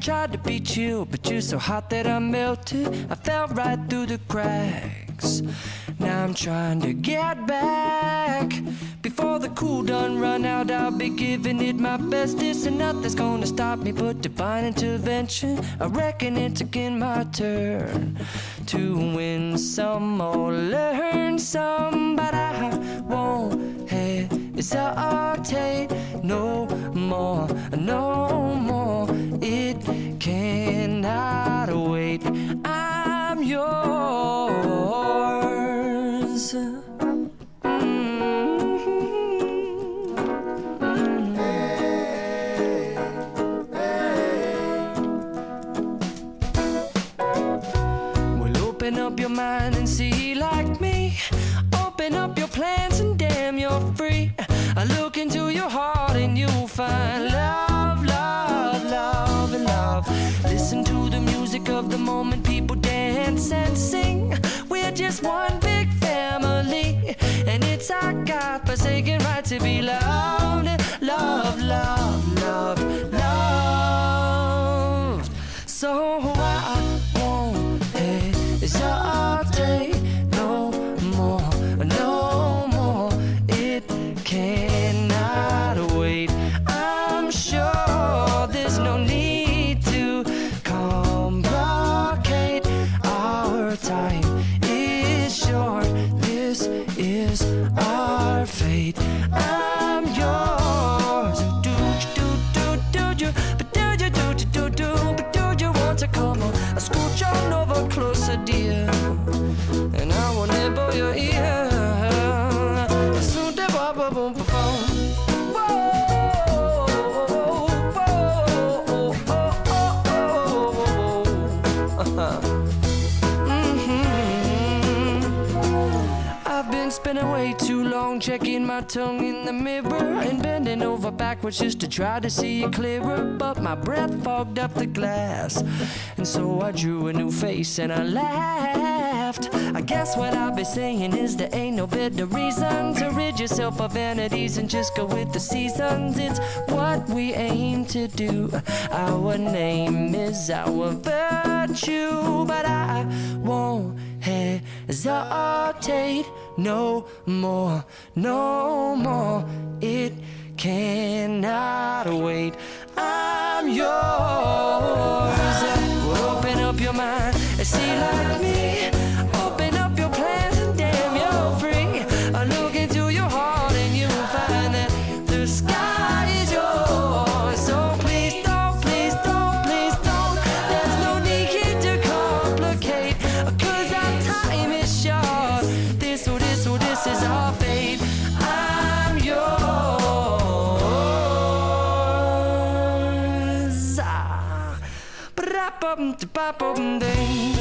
tried to be chill, but you're so hot that I melted. I fell right through the cracks. Now I'm trying to get back. Before the cool done run out, I'll be giving it my best. This and nothing's gonna stop me but divine intervention. I reckon it's again my turn to win some or learn some, but I won't hesitate no more, no more. It cannot wait. I'm yours. Open up your mind and see like me. Open up your plans and damn, you're free. I look into your heart and you'll find love, love, love, and love. Listen to the music of the moment, people dance and sing. We're just one big family, and it's our God-forsaken right to be loved, love, love, love, loved. So I won't hesitate no more, no more. It cannot wait. I'm sure there's no need to complicate. Our time is short. This is our fate. I'm yours. Do you, but do you, but do you want to come on? I scooch on over closer, dear, and I will nibble your ear. Soon the boom, boom, boom, boom. I've been spending way too long checking my tongue in the mirror and bending over backwards just to try to see it clearer, but my breath fogged up the glass, and so I drew a new face and I laughed. I guess what I'll be saying is there ain't no better reason to rid yourself of vanities and just go with the seasons. It's what we aim to do. Our name is our virtue, but I won't hesitate no more, no more. It cannot wait. I'm yours. Open up your mind and see like me. Open up your plans and damn, you're free. I look into your heart and you'll find that the sky is yours. So please don't, please don't, please don't. There's no need here to complicate, 'cause our time is short. This is our fate. I'm yours. Ba-da-bum-da-ba-bum-ding.